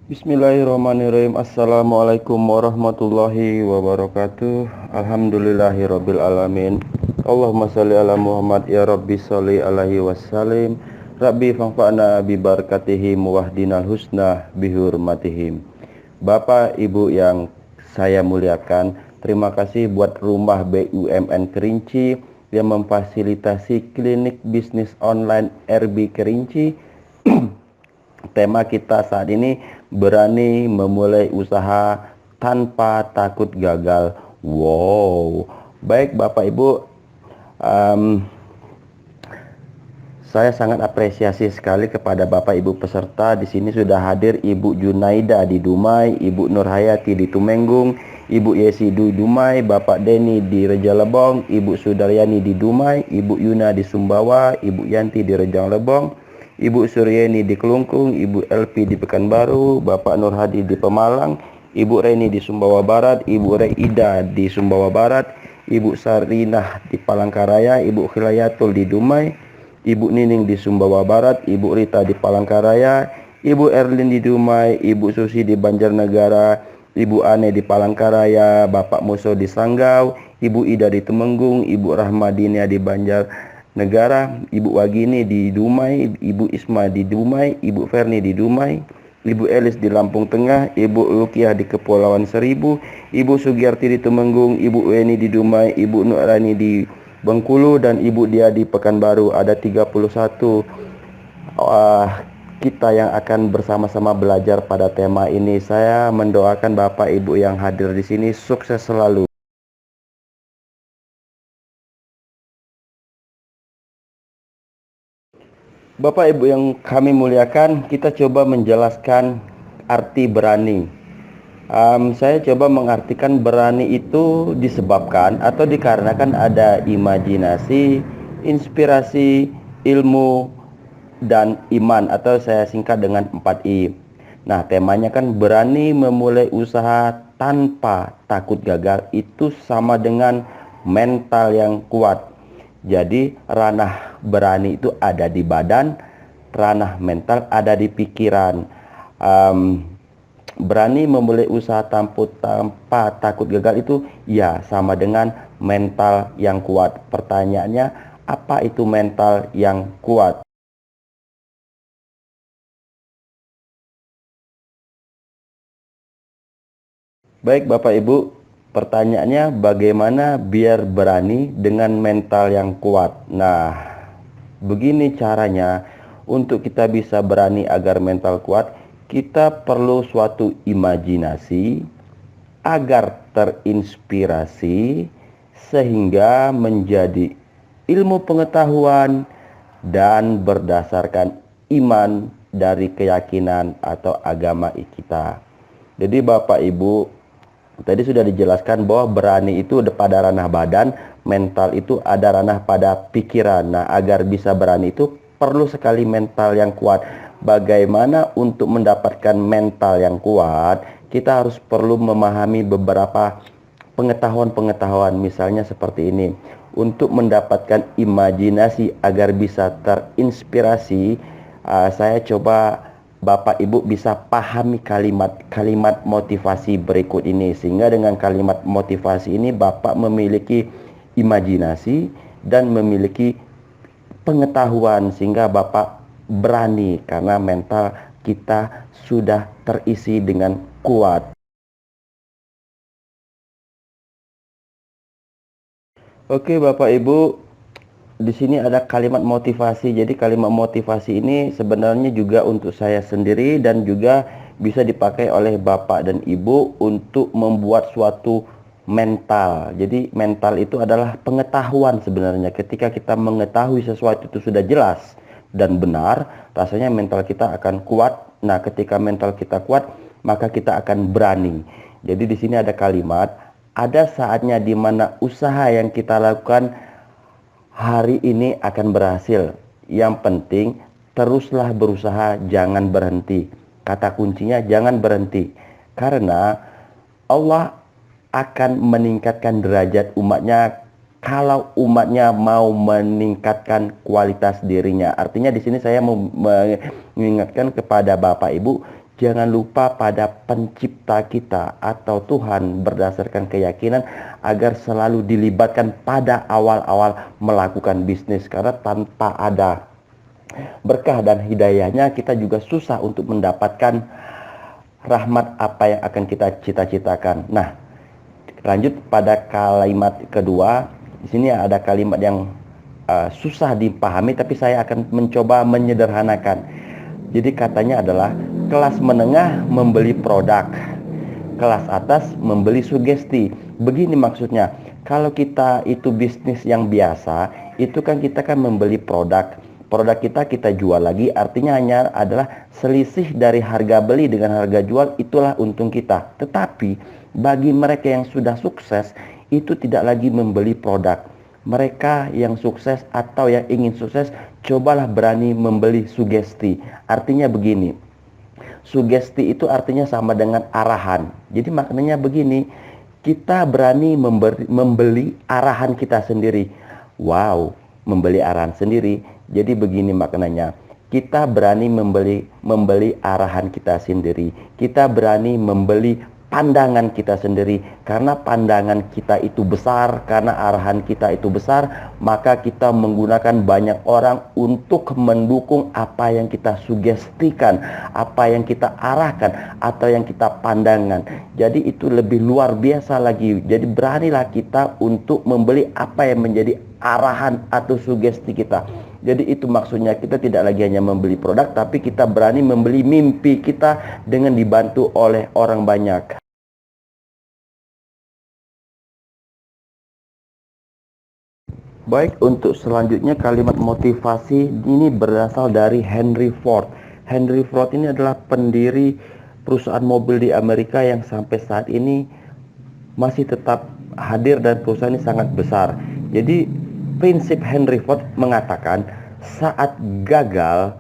Bismillahirrahmanirrahim. Assalamualaikum warahmatullahi wabarakatuh. Alhamdulillahirabbil alamin. Allahumma shalli ala Muhammad ya Rabbi shalli alaihi wasallim. Rabbi fa'fa'na bi barakatihim wahdinal husna bihurmatihim. Bapak Ibu yang saya muliakan, terima kasih buat Rumah BUMN Kerinci yang memfasilitasi klinik bisnis online RB Kerinci. Tema kita saat ini berani memulai usaha tanpa takut gagal. Wow, baik Bapak Ibu, saya sangat apresiasi sekali kepada Bapak Ibu peserta. Di sini sudah hadir Ibu Junaida di Dumai, Ibu Nurhayati di Tumenggung, Ibu Yesi di Dumai, Bapak Denny di Rejang Lebong, Ibu Sudaryani di Dumai, Ibu Yuna di Sumbawa, Ibu Yanti di Rejang Lebong, Ibu Suryani di Kelungkung, Ibu LP di Pekanbaru, Bapak Nur Hadi di Pemalang, Ibu Reni di Sumbawa Barat, Ibu Reida di Sumbawa Barat, Ibu Sarinah di Palangkaraya, Ibu Khilayatul di Dumai, Ibu Nining di Sumbawa Barat, Ibu Rita di Palangkaraya, Ibu Erlin di Dumai, Ibu Susi di Banjarnegara, Ibu Ane di Palangkaraya, Bapak Muso di Sanggau, Ibu Ida di Temenggung, Ibu Rahmadinia di Banjarnegara, Ibu Wagini di Dumai, Ibu Isma di Dumai, Ibu Ferni di Dumai, Ibu Elis di Lampung Tengah, Ibu Lukiah di Kepulauan Seribu, Ibu Sugiyarti di Temenggung, Ibu Weni di Dumai, Ibu Nurani di Bengkulu, dan Ibu Dia di Pekanbaru. Ada 31 kita yang akan bersama-sama belajar pada tema ini. Saya mendoakan Bapak Ibu yang hadir di sini sukses selalu. Bapak Ibu yang kami muliakan, kita coba menjelaskan arti berani. Saya coba mengartikan berani itu disebabkan atau dikarenakan ada imajinasi, inspirasi, ilmu, dan iman, atau saya singkat dengan 4I. Nah, temanya kan berani memulai usaha tanpa takut gagal, itu sama dengan mental yang kuat. Jadi ranah berani itu ada di badan, ranah mental ada di pikiran. Berani memulai usaha tanpa takut gagal itu ya sama dengan mental yang kuat. Pertanyaannya, apa itu mental yang kuat? Baik Bapak Ibu, pertanyaannya bagaimana biar berani dengan mental yang kuat? Nah, begini caranya. Untuk kita bisa berani agar mental kuat, kita perlu suatu imajinasi agar terinspirasi sehingga menjadi ilmu pengetahuan dan berdasarkan iman dari keyakinan atau agama kita. Jadi Bapak Ibu, tadi sudah dijelaskan bahwa berani itu pada ranah badan, mental itu ada ranah pada pikiran. Nah, agar bisa berani itu perlu sekali mental yang kuat. Bagaimana untuk mendapatkan mental yang kuat? Kita harus perlu memahami beberapa pengetahuan-pengetahuan, misalnya seperti ini. Untuk mendapatkan imajinasi agar bisa terinspirasi, saya coba Bapak Ibu bisa pahami kalimat-kalimat motivasi berikut ini, sehingga dengan kalimat motivasi ini Bapak memiliki imajinasi dan memiliki pengetahuan sehingga Bapak berani karena mental kita sudah terisi dengan kuat. Oke Bapak Ibu, di sini ada kalimat motivasi. Jadi kalimat motivasi ini sebenarnya juga untuk saya sendiri dan juga bisa dipakai oleh Bapak dan Ibu untuk membuat suatu mental. Jadi mental itu adalah pengetahuan sebenarnya. Ketika kita mengetahui sesuatu itu sudah jelas dan benar, rasanya mental kita akan kuat. Nah, ketika mental kita kuat, maka kita akan berani. Jadi di sini ada kalimat, ada saatnya di mana usaha yang kita lakukan hari ini akan berhasil. Yang penting teruslah berusaha, jangan berhenti. Kata kuncinya jangan berhenti. Karena Allah akan meningkatkan derajat umatnya kalau umatnya mau meningkatkan kualitas dirinya. Artinya di sini saya mau mengingatkan kepada Bapak Ibu, jangan lupa pada pencipta kita atau Tuhan berdasarkan keyakinan agar selalu dilibatkan pada awal-awal melakukan bisnis. Karena tanpa ada berkah dan hidayahnya, kita juga susah untuk mendapatkan rahmat apa yang akan kita cita-citakan. Nah, lanjut pada kalimat kedua. Di sini ada kalimat yang susah dipahami, tapi saya akan mencoba menyederhanakan. Jadi katanya adalah kelas menengah membeli produk, kelas atas membeli sugesti. Begini maksudnya, kalau kita itu bisnis yang biasa, itu kan kita kan membeli produk kita jual lagi, artinya hanya adalah selisih dari harga beli dengan harga jual, itulah untung kita. Tetapi bagi mereka yang sudah sukses, itu tidak lagi membeli produk. Mereka yang sukses atau yang ingin sukses, cobalah berani membeli sugesti. Artinya begini, sugesti itu artinya sama dengan arahan. Jadi maknanya begini, kita berani membeli arahan kita sendiri. Wow, membeli arahan sendiri. Jadi begini maknanya, kita berani membeli arahan kita sendiri. Kita berani membeli pandangan kita sendiri. Karena pandangan kita itu besar, karena arahan kita itu besar, maka kita menggunakan banyak orang untuk mendukung apa yang kita sugestikan, apa yang kita arahkan, atau yang kita pandangan. Jadi itu lebih luar biasa lagi. Jadi beranilah kita untuk membeli apa yang menjadi arahan atau sugesti kita. Jadi itu maksudnya, kita tidak lagi hanya membeli produk, tapi kita berani membeli mimpi kita dengan dibantu oleh orang banyak. Baik, untuk selanjutnya kalimat motivasi ini berasal dari Henry Ford. Henry Ford ini adalah pendiri perusahaan mobil di Amerika yang sampai saat ini masih tetap hadir, dan perusahaan ini sangat besar. Jadi prinsip Henry Ford mengatakan, saat gagal,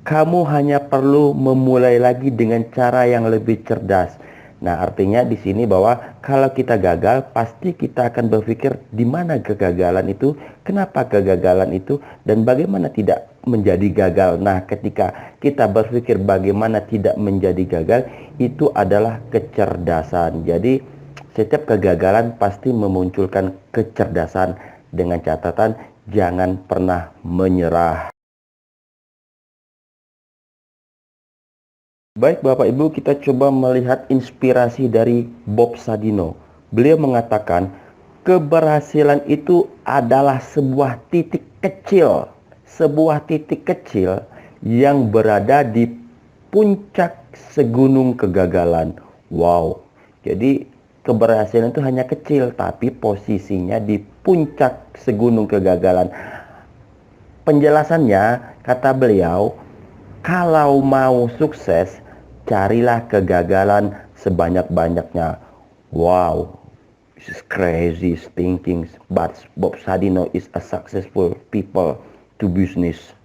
kamu hanya perlu memulai lagi dengan cara yang lebih cerdas. Nah, artinya di sini bahwa kalau kita gagal, pasti kita akan berpikir di mana kegagalan itu, kenapa kegagalan itu, dan bagaimana tidak menjadi gagal. Nah, ketika kita berpikir bagaimana tidak menjadi gagal, itu adalah kecerdasan. Jadi, setiap kegagalan pasti memunculkan kecerdasan, dengan catatan jangan pernah menyerah. Baik Bapak Ibu, kita coba melihat inspirasi dari Bob Sadino. Beliau mengatakan, keberhasilan itu adalah sebuah titik kecil yang berada di puncak segunung kegagalan. Wow, jadi keberhasilan itu hanya kecil, tapi posisinya di puncak segunung kegagalan. Penjelasannya, kata beliau, kalau mau sukses, carilah kegagalan sebanyak-banyaknya. Wow, this is crazy thinking, but Bob Sadino is a successful people to business.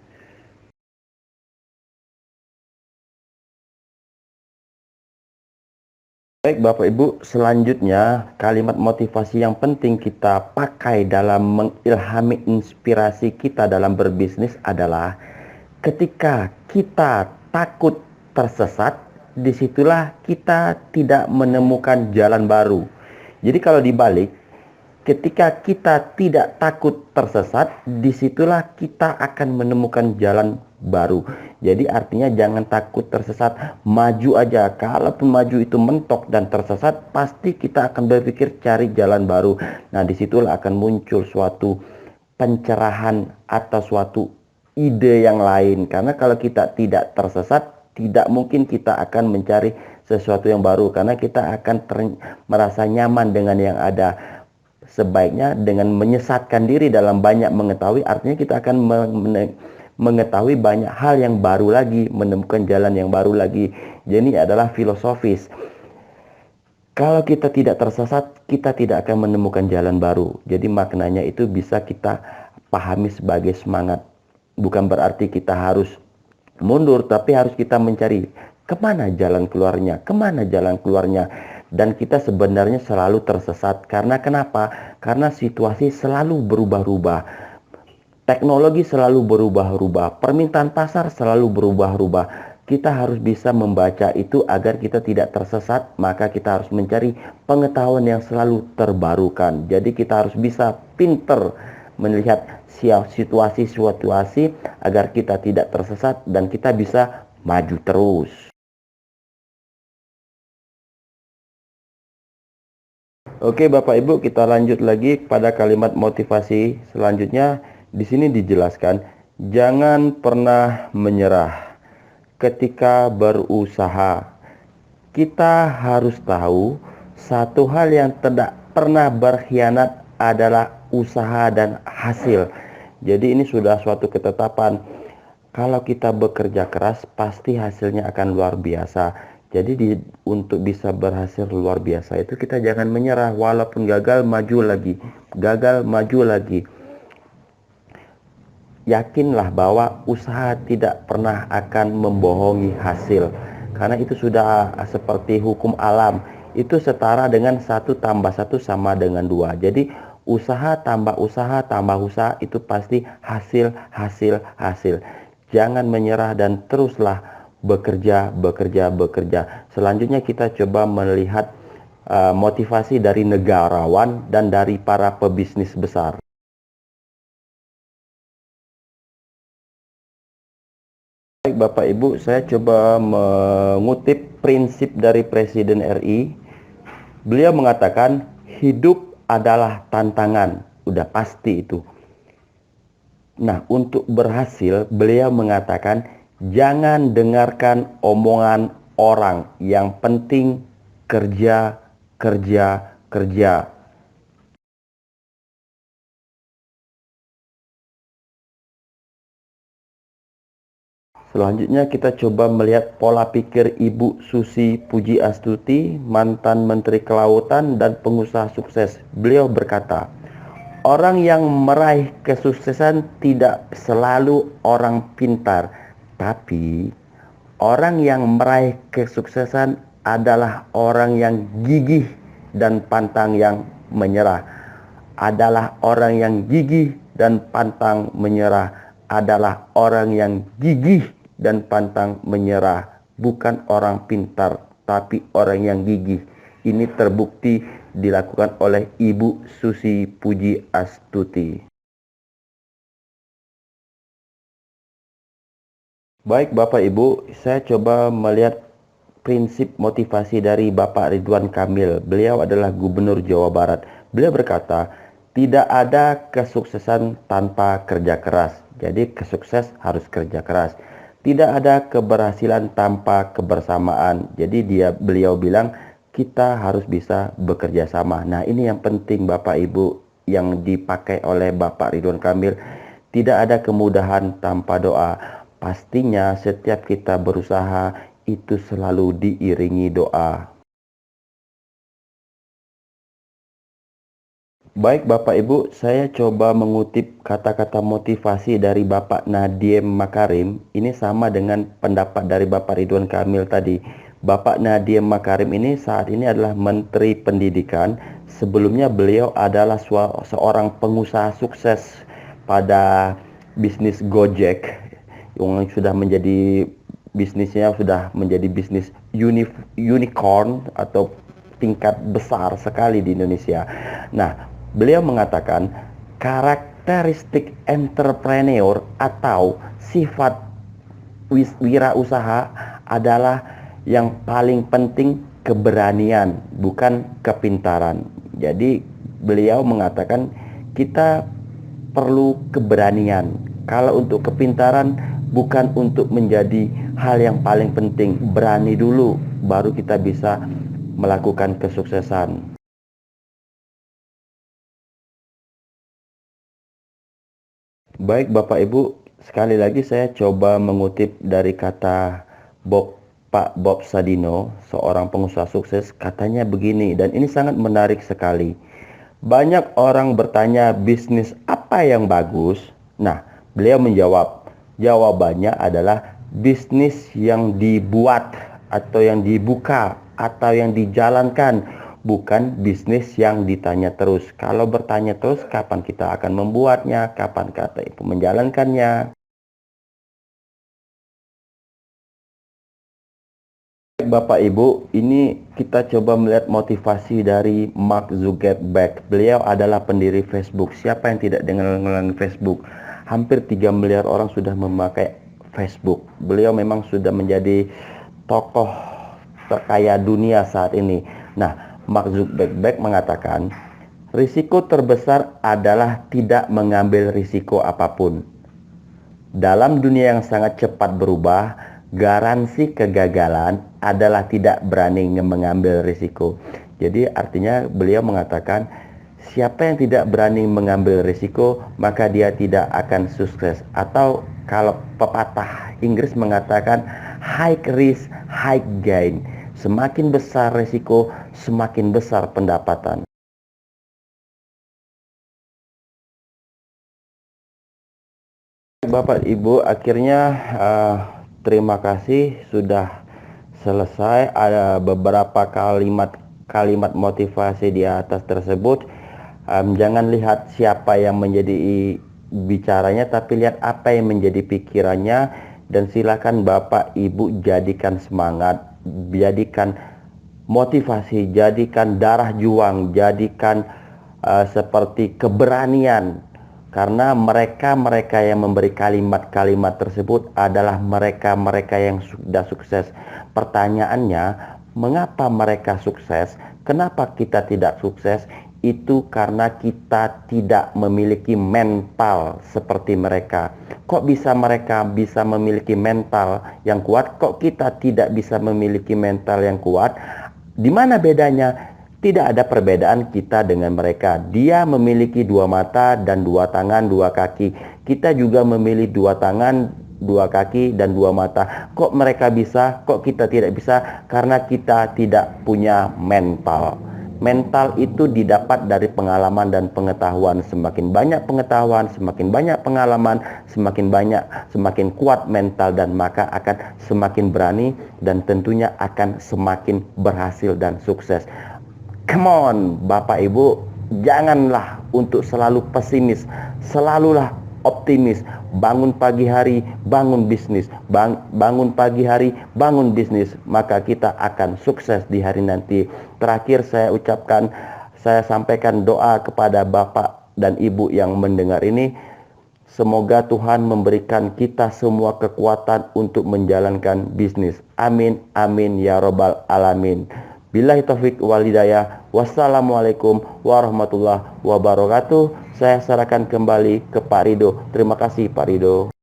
Baik Bapak Ibu, selanjutnya kalimat motivasi yang penting kita pakai dalam mengilhami inspirasi kita dalam berbisnis adalah, ketika kita takut tersesat, disitulah kita tidak menemukan jalan baru. Jadi kalau dibalik, ketika kita tidak takut tersesat, disitulah kita akan menemukan jalan baru. Jadi artinya jangan takut tersesat, maju aja. Kalaupun maju itu mentok dan tersesat, pasti kita akan berpikir cari jalan baru. Nah, disitulah akan muncul suatu pencerahan atau suatu ide yang lain. Karena kalau kita tidak tersesat, tidak mungkin kita akan mencari sesuatu yang baru, karena kita akan merasa nyaman dengan yang ada. Sebaiknya dengan menyesatkan diri dalam banyak mengetahui, artinya kita akan mengetahui banyak hal yang baru lagi, menemukan jalan yang baru lagi. Jadi adalah filosofis. Kalau kita tidak tersesat, kita tidak akan menemukan jalan baru. Jadi maknanya itu bisa kita pahami sebagai semangat. Bukan berarti kita harus mundur, tapi harus kita mencari kemana jalan keluarnya, Dan kita sebenarnya selalu tersesat. Karena kenapa? Karena situasi selalu berubah-ubah. Teknologi selalu berubah-ubah. Permintaan pasar selalu berubah-ubah. Kita harus bisa membaca itu agar kita tidak tersesat, maka kita harus mencari pengetahuan yang selalu terbarukan. Jadi kita harus bisa pinter melihat situasi-situasi agar kita tidak tersesat dan kita bisa maju terus. Oke Bapak Ibu, kita lanjut lagi pada kalimat motivasi selanjutnya. Di sini dijelaskan, jangan pernah menyerah ketika berusaha. Kita harus tahu satu hal yang tidak pernah berkhianat adalah usaha dan hasil. Jadi ini sudah suatu ketetapan. Kalau kita bekerja keras, pasti hasilnya akan luar biasa. Jadi untuk bisa berhasil luar biasa itu kita jangan menyerah, walaupun gagal maju lagi, gagal maju lagi. Yakinlah bahwa usaha tidak pernah akan membohongi hasil, karena itu sudah seperti hukum alam. Itu setara dengan 1 tambah 1 sama dengan 2. Jadi usaha tambah usaha itu pasti hasil, hasil, hasil. Jangan menyerah dan teruslah bekerja, bekerja, bekerja. Selanjutnya kita coba melihat motivasi dari negarawan dan dari para pebisnis besar. Baik Bapak Ibu, saya coba mengutip prinsip dari Presiden RI. Beliau mengatakan hidup adalah tantangan, udah pasti itu. Nah, untuk berhasil, beliau mengatakan, jangan dengarkan omongan orang, yang penting kerja, kerja, kerja. Selanjutnya kita coba melihat pola pikir Ibu Susi Pujiastuti, mantan Menteri Kelautan dan pengusaha sukses. Beliau berkata, orang yang meraih kesuksesan tidak selalu orang pintar, tapi orang yang meraih kesuksesan adalah orang yang gigih dan pantang yang menyerah. Adalah orang yang gigih dan pantang menyerah. Adalah orang yang gigih dan pantang menyerah. Bukan orang pintar, tapi orang yang gigih. Ini terbukti dilakukan oleh Ibu Susi Pujiastuti. Baik Bapak Ibu, saya coba melihat prinsip motivasi dari Bapak Ridwan Kamil. Beliau adalah Gubernur Jawa Barat. Beliau berkata, tidak ada kesuksesan tanpa kerja keras. Jadi kesukses harus kerja keras. Tidak ada keberhasilan tanpa kebersamaan. Jadi beliau bilang kita harus bisa bekerja sama. Nah, ini yang penting Bapak Ibu yang dipakai oleh Bapak Ridwan Kamil. Tidak ada kemudahan tanpa doa. Pastinya setiap kita berusaha itu selalu diiringi doa. Baik Bapak Ibu, saya coba mengutip kata-kata motivasi dari Bapak Nadiem Makarim. Ini sama dengan pendapat dari Bapak Ridwan Kamil tadi. Bapak Nadiem Makarim ini saat ini adalah Menteri Pendidikan. Sebelumnya beliau adalah seorang pengusaha sukses pada bisnis Gojek, yang sudah menjadi bisnisnya sudah menjadi bisnis unicorn atau tingkat besar sekali di Indonesia. Nah, beliau mengatakan karakteristik entrepreneur atau sifat wirausaha adalah yang paling penting keberanian, bukan kepintaran. Jadi beliau mengatakan kita perlu keberanian. Kalau untuk kepintaran bukan untuk menjadi hal yang paling penting. Berani dulu baru kita bisa melakukan kesuksesan. Baik Bapak Ibu, sekali lagi saya coba mengutip dari kata Pak Bob Sadino, seorang pengusaha sukses. Katanya begini, dan ini sangat menarik sekali. Banyak orang bertanya bisnis apa yang bagus. Nah, beliau menjawab, jawabannya adalah bisnis yang dibuat atau yang dibuka atau yang dijalankan, bukan bisnis yang ditanya terus. Kalau bertanya terus, kapan kita akan membuatnya, kapan kata itu menjalankannya. Bapak Ibu, ini kita coba melihat motivasi dari Mark Zuckerberg. Beliau adalah pendiri Facebook. Siapa yang tidak dengar mengenai Facebook? Hampir 3 miliar orang sudah memakai Facebook. Beliau memang sudah menjadi tokoh terkaya dunia saat ini. Nah, Mark Zuckerberg mengatakan, risiko terbesar adalah tidak mengambil risiko apapun. Dalam dunia yang sangat cepat berubah, garansi kegagalan adalah tidak berani mengambil risiko. Jadi artinya beliau mengatakan, siapa yang tidak berani mengambil risiko, maka dia tidak akan sukses. Atau kalau pepatah Inggris mengatakan, high risk, high gain. Semakin besar risiko, semakin besar pendapatan. Bapak Ibu, akhirnya terima kasih sudah selesai. Ada beberapa kalimat motivasi di atas tersebut. Jangan lihat siapa yang menjadi bicaranya, tapi lihat apa yang menjadi pikirannya. Dan silakan Bapak Ibu jadikan semangat, jadikan motivasi, jadikan darah juang, jadikan seperti keberanian. Karena mereka-mereka yang memberi kalimat-kalimat tersebut adalah mereka-mereka yang sudah sukses. Pertanyaannya, mengapa mereka sukses? Kenapa kita tidak sukses? Itu karena kita tidak memiliki mental seperti mereka. Kok bisa mereka bisa memiliki mental yang kuat? Kok kita tidak bisa memiliki mental yang kuat? Di mana bedanya? Tidak ada perbedaan kita dengan mereka. Dia memiliki 2 mata dan 2 tangan, 2 kaki. Kita juga memiliki 2 tangan, 2 kaki, dan 2 mata. Kok mereka bisa? Kok kita tidak bisa? Karena kita tidak punya mental. Mental itu didapat dari pengalaman dan pengetahuan. Semakin banyak pengetahuan, semakin banyak pengalaman, semakin kuat mental, dan maka akan semakin berani dan tentunya akan semakin berhasil dan sukses. Come on, Bapak Ibu, janganlah untuk selalu pesimis, selalulah optimis. Bangun pagi hari, bangun bisnis. Bangun pagi hari, bangun bisnis. Maka kita akan sukses di hari nanti. Terakhir saya sampaikan doa kepada Bapak dan Ibu yang mendengar ini. Semoga Tuhan memberikan kita semua kekuatan untuk menjalankan bisnis. Amin, amin, ya robbal alamin. Billahi taufik wal hidayah. Wassalamualaikum warahmatullahi wabarakatuh. Saya serahkan kembali ke Pak Rido. Terima kasih Pak Rido.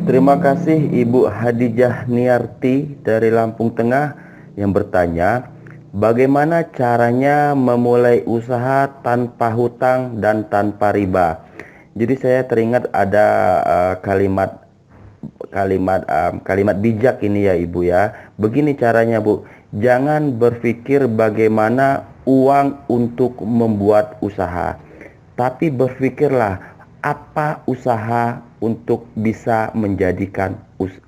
Terima kasih Ibu Hadijah Niarti dari Lampung Tengah yang bertanya, bagaimana caranya memulai usaha tanpa hutang dan tanpa riba? Jadi saya teringat ada kalimat bijak ini ya Ibu ya. Begini caranya Bu, jangan berpikir bagaimana uang untuk membuat usaha, tapi berpikirlah apa usaha untuk bisa menjadikan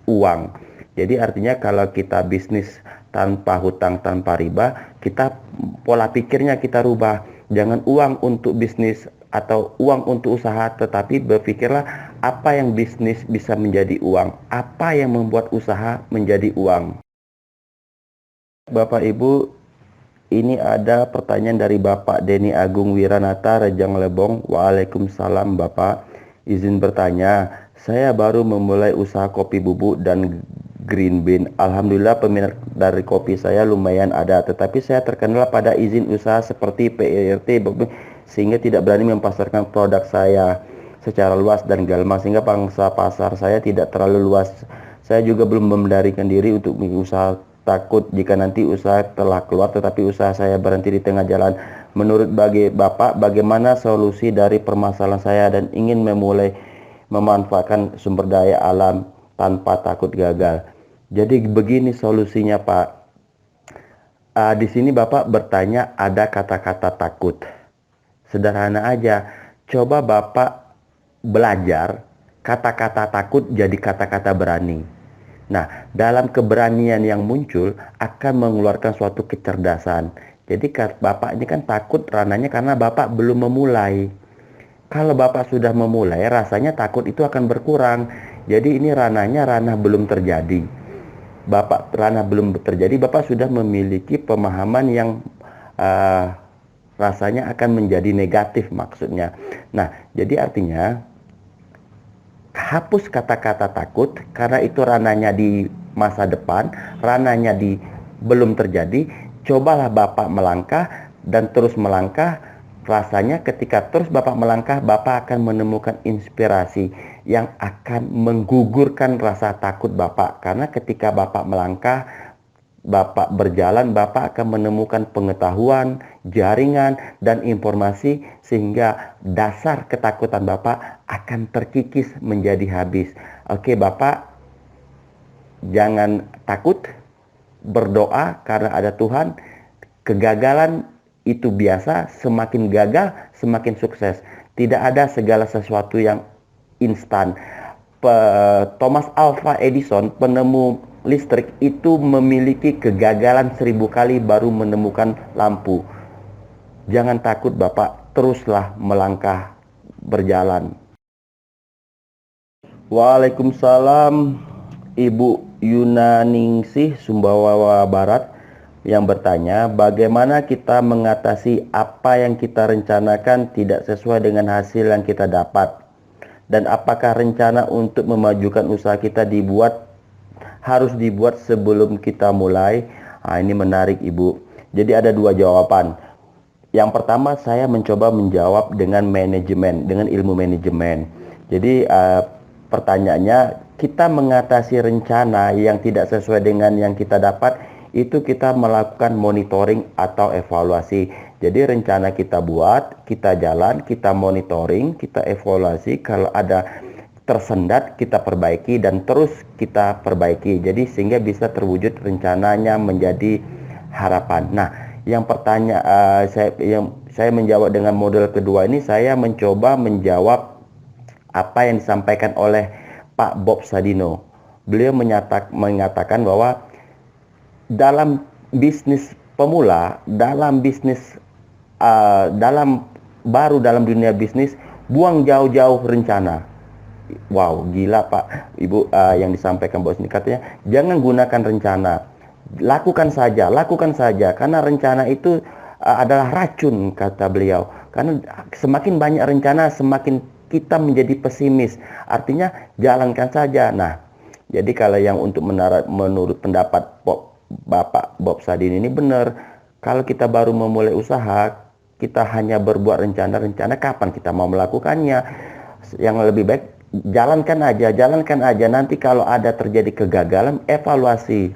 uang. Jadi artinya kalau kita bisnis tanpa hutang, tanpa riba, kita pola pikirnya kita rubah. Jangan uang untuk bisnis atau uang untuk usaha, tetapi berpikirlah apa yang bisnis bisa menjadi uang, apa yang membuat usaha menjadi uang. Bapak Ibu, ini ada pertanyaan dari Bapak Denny Agung Wiranata, Rejang Lebong. Waalaikumsalam Bapak. Izin bertanya, saya baru memulai usaha kopi bubuk dan green bean. Alhamdulillah peminat dari kopi saya lumayan ada, tetapi saya terkenal pada izin usaha seperti PIRT sehingga tidak berani mempasarkan produk saya secara luas dan galma, sehingga pangsa pasar saya tidak terlalu luas. Saya juga belum memendarikan diri untuk usaha, takut jika nanti usaha telah keluar tetapi usaha saya berhenti di tengah jalan. Menurut Bapak, bagaimana solusi dari permasalahan saya dan ingin memulai memanfaatkan sumber daya alam tanpa takut gagal? Jadi begini solusinya Pak. Di sini Bapak bertanya ada kata-kata takut. Sederhana aja, coba Bapak belajar kata-kata takut jadi kata-kata berani. Nah, dalam keberanian yang muncul akan mengeluarkan suatu kecerdasan. Jadi Bapak ini kan takut ranahnya karena Bapak belum memulai. Kalau Bapak sudah memulai, rasanya takut itu akan berkurang. Jadi ini ranahnya ranah belum terjadi. Bapak ranah belum terjadi, Bapak sudah memiliki pemahaman yang uh, rasanya akan menjadi negatif maksudnya. Nah, jadi artinya hapus kata-kata takut karena itu ranahnya di masa depan, ranahnya di belum terjadi. Cobalah Bapak melangkah dan terus melangkah. Rasanya ketika terus Bapak melangkah, Bapak akan menemukan inspirasi yang akan menggugurkan rasa takut Bapak. Karena ketika Bapak melangkah, Bapak berjalan, Bapak akan menemukan pengetahuan, jaringan, dan informasi sehingga dasar ketakutan Bapak akan terkikis menjadi habis. Oke, Bapak jangan takut, berdoa karena ada Tuhan. Kegagalan itu biasa, semakin gagal semakin sukses. Tidak ada segala sesuatu yang instan. Thomas Alva Edison, penemu listrik, itu memiliki kegagalan 1000 kali baru menemukan lampu. Jangan takut Bapak, teruslah melangkah berjalan. Waalaikumsalam, Ibu Yunaningsih, Sumbawa Barat, yang bertanya, bagaimana kita mengatasi apa yang kita rencanakan tidak sesuai dengan hasil yang kita dapat? Dan apakah rencana untuk memajukan usaha kita harus dibuat sebelum kita mulai? Ini menarik, Ibu. Jadi ada dua jawaban. Yang pertama, saya mencoba menjawab dengan manajemen, dengan ilmu manajemen. Jadi pertanyaannya, kita mengatasi rencana yang tidak sesuai dengan yang kita dapat, itu kita melakukan monitoring atau evaluasi. Jadi rencana kita buat, kita jalan, kita monitoring, kita evaluasi. Kalau ada tersendat, kita perbaiki dan terus kita perbaiki. Jadi sehingga bisa terwujud rencananya menjadi harapan. Nah, yang saya menjawab dengan model kedua ini, saya mencoba menjawab apa yang disampaikan oleh Pak Bob Sadino. Beliau mengatakan bahwa dalam bisnis pemula, dalam dunia bisnis, buang jauh-jauh rencana. Wow, gila Pak Ibu, yang disampaikan bos ini, katanya jangan gunakan rencana, lakukan saja karena rencana itu adalah racun, kata beliau. Karena semakin banyak rencana, semakin kita menjadi pesimis. Artinya jalankan saja. Nah, jadi kalau yang menurut pendapat Bapak Bob Sadin ini benar. Kalau kita baru memulai usaha, kita hanya berbuat rencana-rencana, kapan kita mau melakukannya? Yang lebih baik jalankan aja. Nanti kalau ada terjadi kegagalan, evaluasi.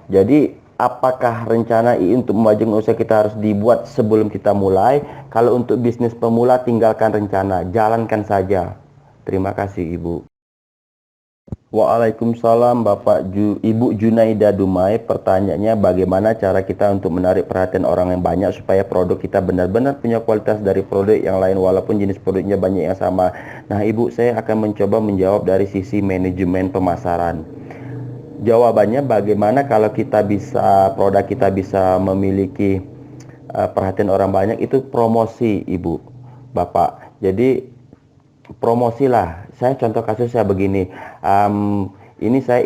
Jadi apakah rencana untuk memajukan usaha kita harus dibuat sebelum kita mulai? Kalau untuk bisnis pemula, tinggalkan rencana, jalankan saja. Terima kasih, Ibu. Waalaikumsalam, Ibu Junaida Dumai. Pertanyaannya, bagaimana cara kita untuk menarik perhatian orang yang banyak supaya produk kita benar-benar punya kualitas dari produk yang lain walaupun jenis produknya banyak yang sama. Nah, Ibu, saya akan mencoba menjawab dari sisi manajemen pemasaran. Jawabannya, bagaimana kalau produk kita bisa memiliki perhatian orang banyak, itu promosi, Ibu, Bapak. Jadi promosilah. Saya contoh kasus saya begini. Ini saya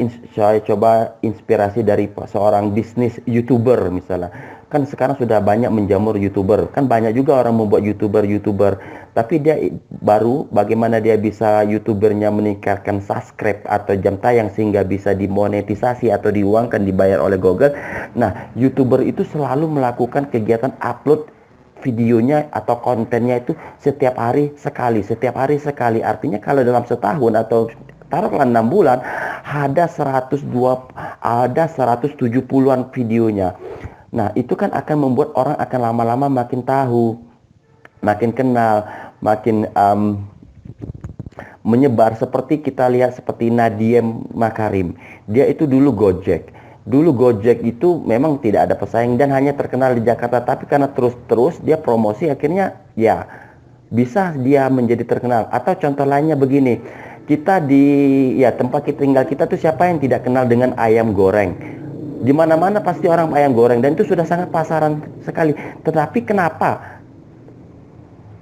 coba inspirasi dari seorang bisnis YouTuber misalnya. Kan sekarang sudah banyak menjamur YouTuber. Kan banyak juga orang membuat YouTuber. Tapi dia baru bagaimana dia bisa YouTubernya meningkatkan subscribe atau jam tayang sehingga bisa dimonetisasi atau diuangkan, dibayar oleh Google. Nah, YouTuber itu selalu melakukan kegiatan upload videonya atau kontennya itu setiap hari sekali. Artinya kalau dalam setahun atau taruhlah 6 bulan ada 170-an videonya. Nah, itu kan akan membuat orang akan lama-lama makin tahu, makin kenal, makin menyebar. Seperti kita lihat seperti Nadiem Makarim. Dia itu dulu Gojek. Dulu Gojek itu memang tidak ada pesaing dan hanya terkenal di Jakarta, tapi karena terus dia promosi akhirnya ya bisa dia menjadi terkenal. Atau contoh lainnya begini, Kita tempat kita tinggal kita tuh siapa yang tidak kenal dengan ayam goreng? Di mana-mana pasti orang ayam goreng dan itu sudah sangat pasaran sekali. Tetapi kenapa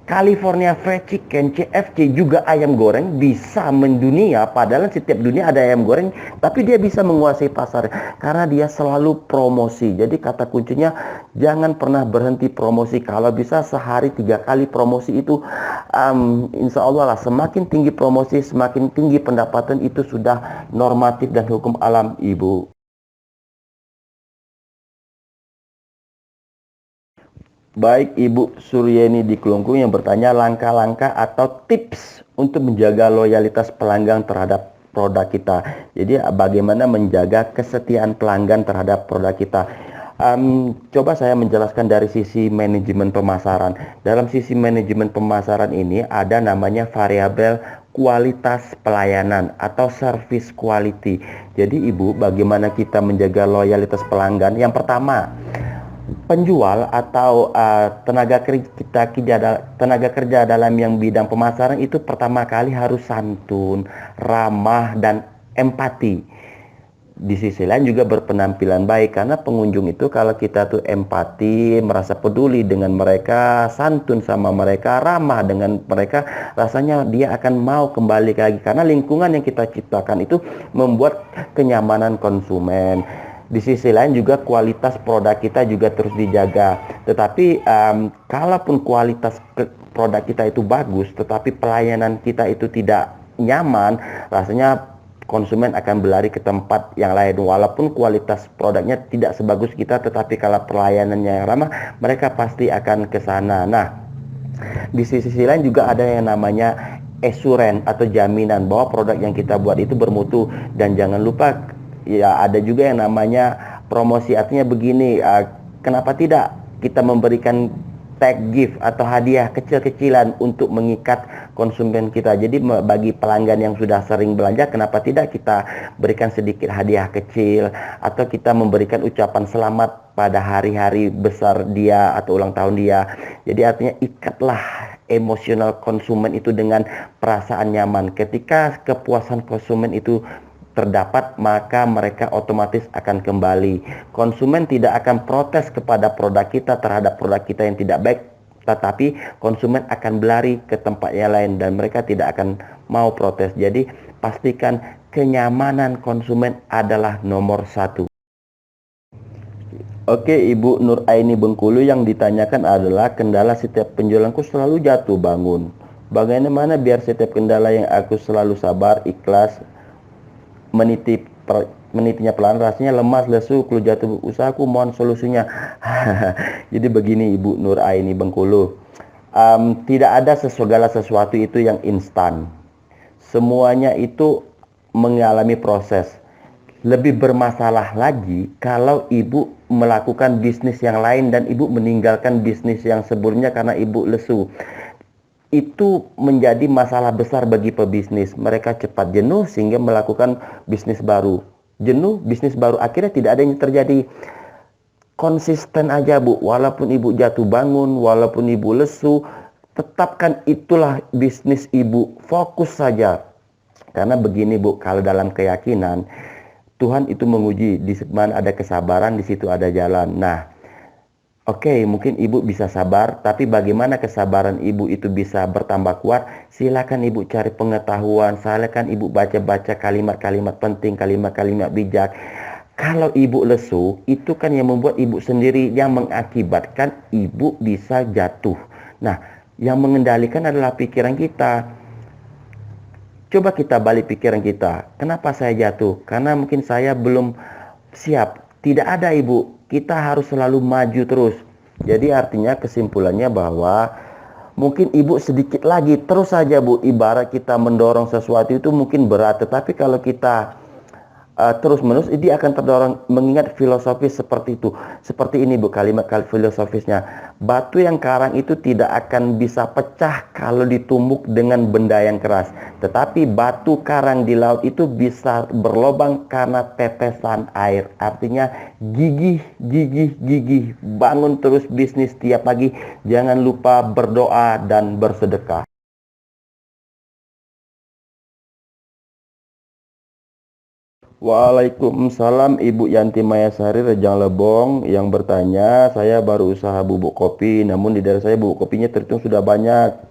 California Fried Chicken, CFC juga ayam goreng bisa mendunia, padahal setiap dunia ada ayam goreng, tapi dia bisa menguasai pasar karena dia selalu promosi. Jadi kata kuncinya jangan pernah berhenti promosi. Kalau bisa sehari 3 kali promosi itu, insya Allah lah, semakin tinggi promosi semakin tinggi pendapatan, itu sudah normatif dan hukum alam, Ibu. Baik, Ibu Suryeni di Kelungkung yang bertanya langkah-langkah atau tips untuk menjaga loyalitas pelanggan terhadap produk kita. Jadi bagaimana menjaga kesetiaan pelanggan terhadap produk kita. Coba saya menjelaskan dari sisi manajemen pemasaran. Dalam sisi manajemen pemasaran ini ada namanya variabel kualitas pelayanan atau service quality. Jadi Ibu, bagaimana kita menjaga loyalitas pelanggan? Yang pertama, penjual atau tenaga kerja dalam yang bidang pemasaran itu pertama kali harus santun, ramah dan empati. Di sisi lain juga berpenampilan baik, karena pengunjung itu kalau kita tuh empati, merasa peduli dengan mereka, santun sama mereka, ramah dengan mereka, rasanya dia akan mau kembali lagi karena lingkungan yang kita ciptakan itu membuat kenyamanan konsumen. Di sisi lain juga kualitas produk kita juga terus dijaga. Tetapi kalaupun kualitas produk kita itu bagus, tetapi pelayanan kita itu tidak nyaman, rasanya konsumen akan berlari ke tempat yang lain. Walaupun kualitas produknya tidak sebagus kita, tetapi kalau pelayanannya yang ramah, mereka pasti akan ke sana. Nah, di sisi lain juga ada yang namanya assurance atau jaminan bahwa produk yang kita buat itu bermutu. Dan jangan lupa, ya ada juga yang namanya promosi. Artinya begini, kenapa tidak kita memberikan tag gift atau hadiah kecil-kecilan untuk mengikat konsumen kita. Jadi bagi pelanggan yang sudah sering belanja, kenapa tidak kita berikan sedikit hadiah kecil, atau kita memberikan ucapan selamat pada hari-hari besar dia atau ulang tahun dia. Jadi artinya ikatlah emosional konsumen itu dengan perasaan nyaman. Ketika kepuasan konsumen itu terdapat, maka mereka otomatis akan kembali. Konsumen tidak akan protes kepada produk kita terhadap produk kita yang tidak baik, tetapi konsumen akan berlari ke tempat yang lain dan mereka tidak akan mau protes. Jadi pastikan kenyamanan konsumen adalah nomor 1. Oke, Ibu Nur Aini Bengkulu, yang ditanyakan adalah kendala setiap penjualanku selalu jatuh bangun. Bagaimana biar setiap kendala yang aku selalu sabar, ikhlas, menitinya pelan, rasanya lemas, lesu, keluh jatuh usahaku, mohon solusinya. Jadi begini Ibu Nur Aini Bengkulu, tidak ada segala sesuatu itu yang instan. Semuanya itu mengalami proses. Lebih bermasalah lagi kalau Ibu melakukan bisnis yang lain dan Ibu meninggalkan bisnis yang sebelumnya karena Ibu lesu. Itu menjadi masalah besar bagi pebisnis. Mereka cepat jenuh sehingga melakukan bisnis baru. Jenuh, bisnis baru, akhirnya tidak ada yang terjadi. Konsisten aja Bu, walaupun Ibu jatuh bangun, walaupun Ibu lesu, tetapkan itulah bisnis Ibu, fokus saja. Karena begini Bu, kalau dalam keyakinan, Tuhan itu menguji, di mana ada kesabaran, di situ ada jalan. Nah, oke, mungkin Ibu bisa sabar, tapi bagaimana kesabaran Ibu itu bisa bertambah kuat? Silakan Ibu cari pengetahuan, silakan Ibu baca-baca kalimat-kalimat penting, kalimat-kalimat bijak. Kalau Ibu lesu, itu kan yang membuat Ibu sendiri, yang mengakibatkan Ibu bisa jatuh. Nah, yang mengendalikan adalah pikiran kita. Coba kita balik pikiran kita. Kenapa saya jatuh? Karena mungkin saya belum siap. Tidak ada Ibu, kita harus selalu maju terus. Jadi artinya kesimpulannya bahwa mungkin Ibu sedikit lagi, terus saja Bu. Ibarat kita mendorong sesuatu itu mungkin berat, tetapi kalau kita terus menerus, dia akan terdorong. Mengingat filosofis seperti itu. Seperti ini Bu, kalimat filosofisnya. Batu yang karang itu tidak akan bisa pecah kalau ditumbuk dengan benda yang keras. Tetapi batu karang di laut itu bisa berlobang karena tetesan air. Artinya gigih, gigih, gigih. Bangun terus bisnis tiap pagi. Jangan lupa berdoa dan bersedekah. Waalaikumsalam Ibu Yanti Mayasari Rejang Lebong yang bertanya, saya baru usaha bubuk kopi, namun di daerah saya bubuk kopinya terhitung sudah banyak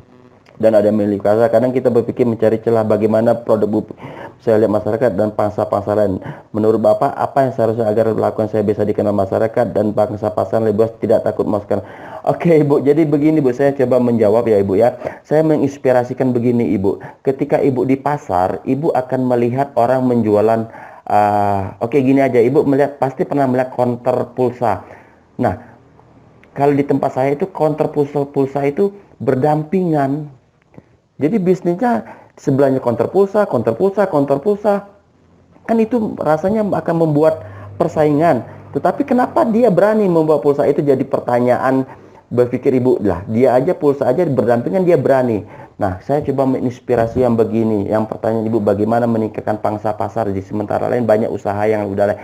dan ada milik kasa. Kadang kita berpikir mencari celah bagaimana produk bubuk saya lihat masyarakat dan pangsa pasaran. Menurut Bapak, apa yang seharusnya agar lakukan saya bisa dikenal masyarakat dan pangsa pasaran lebih luas tidak takut masukkan? Oke Ibu, jadi begini Bu, saya coba menjawab ya Ibu ya. Saya menginspirasikan begini Ibu. Ketika Ibu di pasar, Ibu akan melihat orang menjualan oke, gini aja, Ibu melihat pasti pernah melihat counter pulsa. Nah, kalau di tempat saya itu counter pulsa itu berdampingan. Jadi bisnisnya sebelahnya counter pulsa, counter pulsa, counter pulsa. Kan itu rasanya akan membuat persaingan. Tetapi kenapa dia berani membawa pulsa itu jadi pertanyaan berpikir Ibu lah. Dia aja pulsa aja berdampingan dia berani. Nah, saya coba menginspirasi yang begini. Yang pertanyaan Ibu bagaimana meningkatkan pangsa pasar di sementara lain banyak usaha yang udah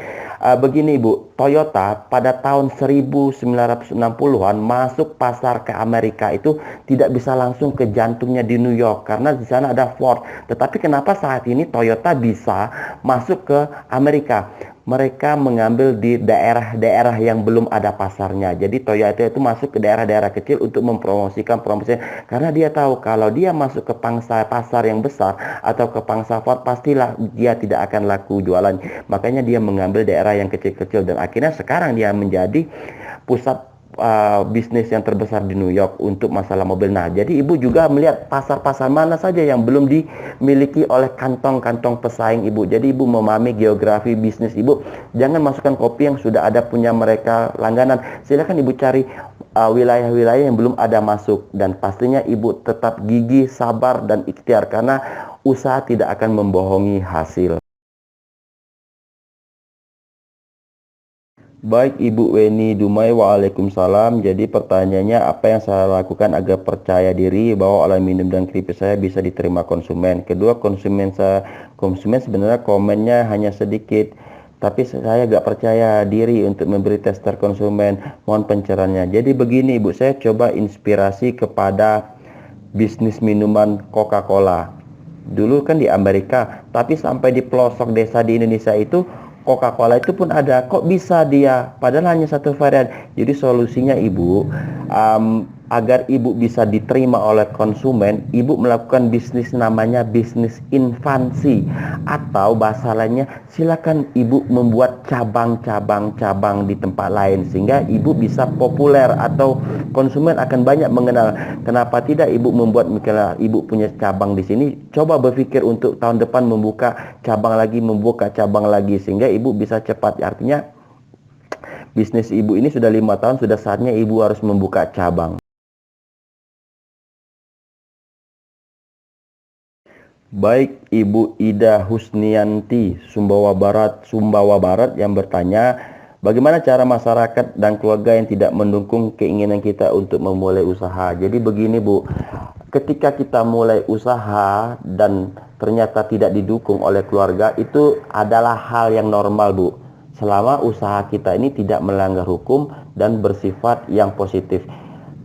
begini Ibu, Toyota pada tahun 1960-an masuk pasar ke Amerika itu tidak bisa langsung ke jantungnya di New York karena di sana ada Ford. Tetapi kenapa saat ini Toyota bisa masuk ke Amerika? Mereka mengambil di daerah-daerah yang belum ada pasarnya. Jadi Toyota itu masuk ke daerah-daerah kecil untuk mempromosikan promosinya. Karena dia tahu kalau dia masuk ke pangsa pasar yang besar atau ke pangsa Ford, pastilah dia tidak akan laku jualan. Makanya dia mengambil daerah yang kecil-kecil dan akhirnya sekarang dia menjadi pusat bisnis yang terbesar di New York untuk masalah mobil. Nah, jadi Ibu juga melihat pasar-pasar mana saja yang belum dimiliki oleh kantong-kantong pesaing Ibu. Jadi Ibu memahami geografi bisnis Ibu. Jangan masukkan kopi yang sudah ada punya mereka langganan. Silakan Ibu cari wilayah-wilayah yang belum ada masuk dan pastinya Ibu tetap gigih, sabar dan ikhtiar karena usaha tidak akan membohongi hasil. Baik Ibu Weni Dumai, waalaikumsalam. Jadi pertanyaannya apa yang saya lakukan agar percaya diri bahwa olahan minum dan keripik saya bisa diterima konsumen. Kedua, konsumen sebenarnya komennya hanya sedikit, tapi saya gak percaya diri untuk memberi tester konsumen. Mohon pencerahannya. Jadi begini Ibu, saya coba inspirasi kepada bisnis minuman Coca-Cola. Dulu kan di Amerika, tapi sampai di pelosok desa di Indonesia itu Coca-Cola itu pun ada. Kok bisa dia? Padahal hanya satu varian. Jadi solusinya Ibu, agar Ibu bisa diterima oleh konsumen, Ibu melakukan bisnis namanya bisnis infansi. Atau bahasa lainnya, silakan Ibu membuat cabang-cabang di tempat lain. Sehingga Ibu bisa populer atau konsumen akan banyak mengenal. Kenapa tidak Ibu membuat, misalnya Ibu punya cabang di sini, coba berpikir untuk tahun depan membuka cabang lagi, sehingga Ibu bisa cepat. Artinya bisnis Ibu ini sudah 5 tahun, sudah saatnya Ibu harus membuka cabang. Baik Ibu Ida Husnianti, Sumbawa Barat yang bertanya, bagaimana cara masyarakat dan keluarga yang tidak mendukung keinginan kita untuk memulai usaha? Jadi begini Bu, ketika kita mulai usaha dan ternyata tidak didukung oleh keluarga, itu adalah hal yang normal Bu. Selama usaha kita ini tidak melanggar hukum dan bersifat yang positif.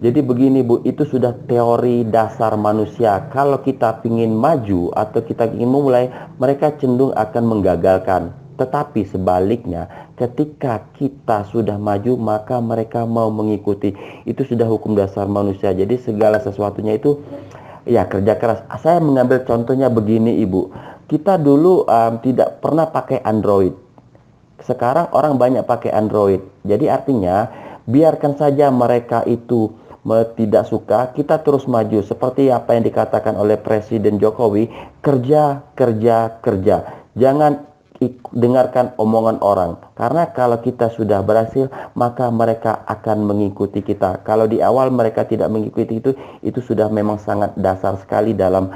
Jadi begini Bu, itu sudah teori dasar manusia. Kalau kita ingin maju atau kita ingin memulai, mereka cenderung akan menggagalkan. Tetapi sebaliknya, ketika kita sudah maju, maka mereka mau mengikuti. Itu sudah hukum dasar manusia. Jadi segala sesuatunya itu ya kerja keras. Saya mengambil contohnya begini Ibu. Kita dulu tidak pernah pakai Android. Sekarang orang banyak pakai Android. Jadi artinya biarkan saja mereka itu tidak suka, kita terus maju seperti apa yang dikatakan oleh Presiden Jokowi, kerja. Jangan dengarkan omongan orang, karena kalau kita sudah berhasil maka mereka akan mengikuti kita. Kalau di awal mereka tidak mengikuti itu sudah memang sangat dasar sekali dalam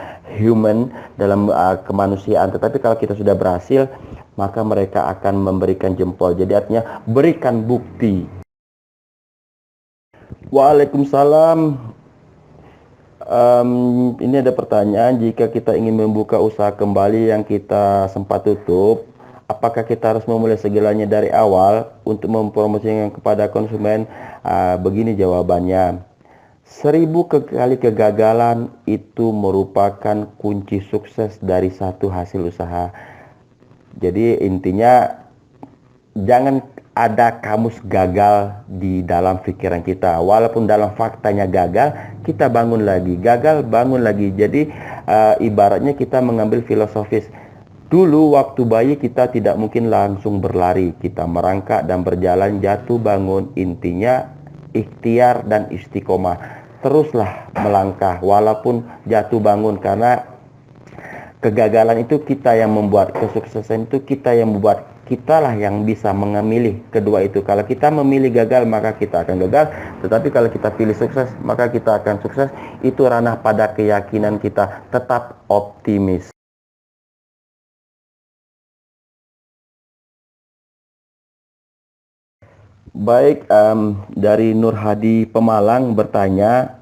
dalam kemanusiaan. Tetapi kalau kita sudah berhasil, maka mereka akan memberikan jempol. Jadi artinya berikan bukti. Waalaikumsalam. Ini ada pertanyaan, jika kita ingin membuka usaha kembali yang kita sempat tutup, apakah kita harus memulai segalanya dari awal untuk mempromosikan kepada konsumen? Begini jawabannya, 1000 kali kegagalan itu merupakan kunci sukses dari satu hasil usaha. Jadi intinya jangan ada kamus gagal di dalam pikiran kita. Walaupun dalam faktanya gagal, kita bangun lagi. Gagal, bangun lagi. Jadi ibaratnya kita mengambil filosofis. Dulu waktu bayi kita tidak mungkin langsung berlari. Kita merangkak dan berjalan, jatuh bangun. Intinya ikhtiar dan istiqomah. Teruslah melangkah walaupun jatuh bangun, karena kegagalan itu kita yang membuat, kesuksesan itu kita yang membuat. Kitalah yang bisa memilih kedua itu. Kalau kita memilih gagal, maka kita akan gagal. Tetapi kalau kita pilih sukses, maka kita akan sukses. Itu ranah pada keyakinan kita. Tetap optimis. Baik, dari Nur Hadi Pemalang bertanya,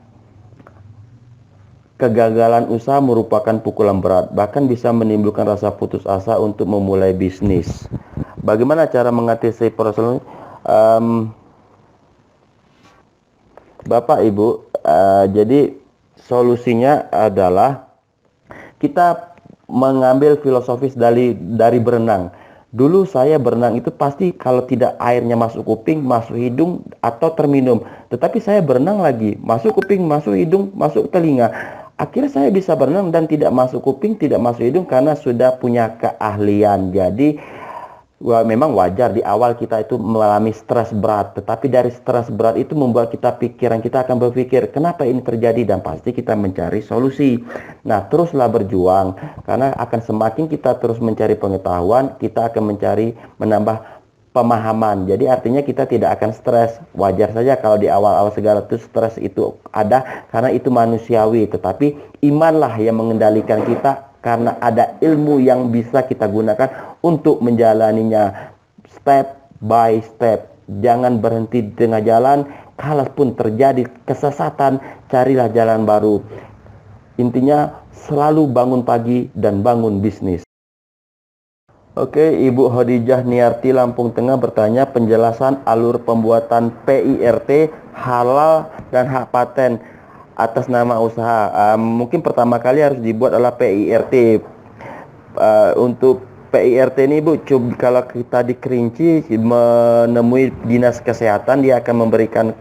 kegagalan usaha merupakan pukulan berat, bahkan bisa menimbulkan rasa putus asa untuk memulai bisnis. Bagaimana cara mengatasi proses? Bapak Ibu, jadi solusinya adalah kita mengambil filosofis dari berenang. Dulu saya berenang itu pasti kalau tidak airnya masuk kuping, masuk hidung, atau terminum. Tetapi saya berenang lagi, masuk kuping, masuk hidung, masuk telinga. Akhirnya saya bisa berenang dan tidak masuk kuping, tidak masuk hidung karena sudah punya keahlian. Jadi memang wajar di awal kita itu mengalami stres berat, tetapi dari stres berat itu membuat pikiran kita akan berpikir kenapa ini terjadi, dan pasti kita mencari solusi. Nah, teruslah berjuang, karena akan semakin kita terus mencari pengetahuan, kita akan menambah pemahaman. Jadi artinya kita tidak akan stres. Wajar saja kalau di awal-awal segala itu stres itu ada, karena itu manusiawi. Tetapi imanlah yang mengendalikan kita, karena ada ilmu yang bisa kita gunakan untuk menjalaninya step by step. Jangan berhenti di tengah jalan. Kalaupun terjadi kesesatan, carilah jalan baru. Intinya selalu bangun pagi dan bangun bisnis. Oke, Ibu Khadijah Niarti Lampung Tengah bertanya penjelasan alur pembuatan PIRT halal dan hak paten atas nama usaha. Mungkin pertama kali harus dibuat adalah PIRT. Untuk PIRT ini Bu, kalau kita di Kerinci menemui dinas kesehatan, dia akan memberikan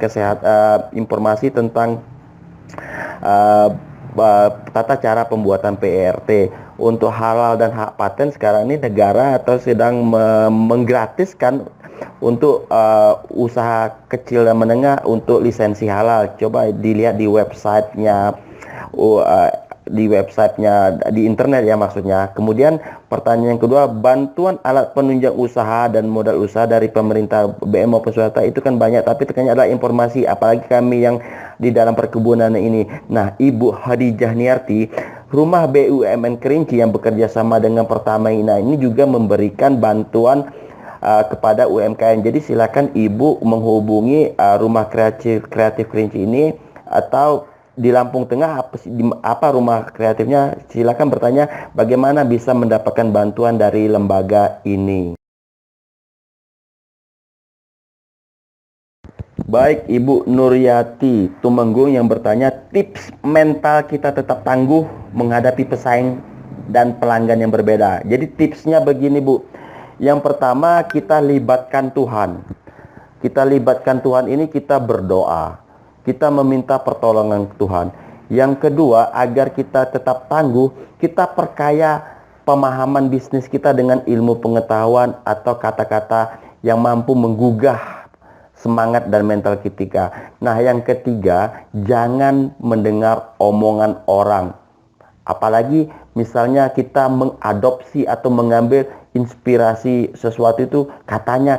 informasi tentang tata cara pembuatan PIRT. Untuk halal dan hak paten sekarang ini negara atau sedang menggratiskan untuk usaha kecil dan menengah untuk lisensi halal. Coba dilihat di websitenya, di internet ya maksudnya. Kemudian pertanyaan yang kedua, bantuan alat penunjang usaha dan modal usaha dari pemerintah BM maupun swasta itu kan banyak, tapi terkadang adalah informasi, apalagi kami yang di dalam perkebunan ini. Nah, Ibu Khadijah Niarti, Rumah BUMN Kerinci yang bekerja sama dengan Pertamina ini juga memberikan bantuan kepada UMKM. Jadi silakan Ibu menghubungi Rumah Kreatif Kerinci ini, atau di Lampung Tengah apa rumah kreatifnya, silakan bertanya bagaimana bisa mendapatkan bantuan dari lembaga ini. Baik, Ibu Nuryati Tumenggung yang bertanya tips mental kita tetap tangguh menghadapi pesaing dan pelanggan yang berbeda. Jadi tipsnya begini Bu. Yang pertama, kita libatkan Tuhan. Kita libatkan Tuhan ini, kita berdoa. Kita meminta pertolongan Tuhan. Yang kedua, agar kita tetap tangguh, kita perkaya pemahaman bisnis kita dengan ilmu pengetahuan atau kata-kata yang mampu menggugah semangat dan mental kita. Nah, yang ketiga, jangan mendengar omongan orang. Apalagi misalnya kita mengadopsi atau mengambil inspirasi sesuatu itu, katanya,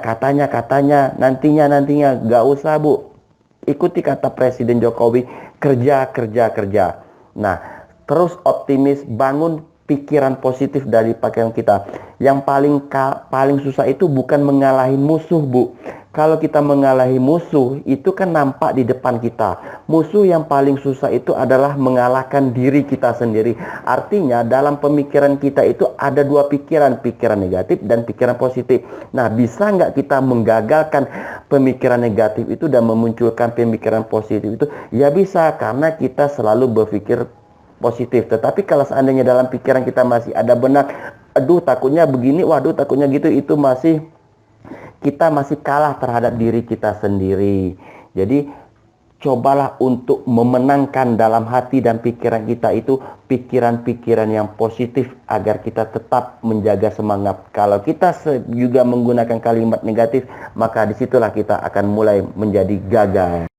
nantinya, gak usah Bu. Ikuti kata Presiden Jokowi, kerja. Nah, terus optimis, bangun pikiran positif dari pakaian kita. Yang paling susah itu bukan mengalahin musuh Bu. Kalau kita mengalahi musuh, itu kan nampak di depan kita. Musuh yang paling susah itu adalah mengalahkan diri kita sendiri. Artinya dalam pemikiran kita itu ada dua pikiran negatif dan pikiran positif. Nah, bisa nggak kita menggagalkan pemikiran negatif itu dan memunculkan pemikiran positif itu? Ya bisa, karena kita selalu berpikir positif. Tetapi kalau seandainya dalam pikiran kita masih ada benak aduh takutnya begini, waduh takutnya gitu, itu kita masih kalah terhadap diri kita sendiri. Jadi cobalah untuk memenangkan dalam hati dan pikiran kita itu pikiran-pikiran yang positif agar kita tetap menjaga semangat. Kalau kita juga menggunakan kalimat negatif, maka disitulah kita akan mulai menjadi gagal.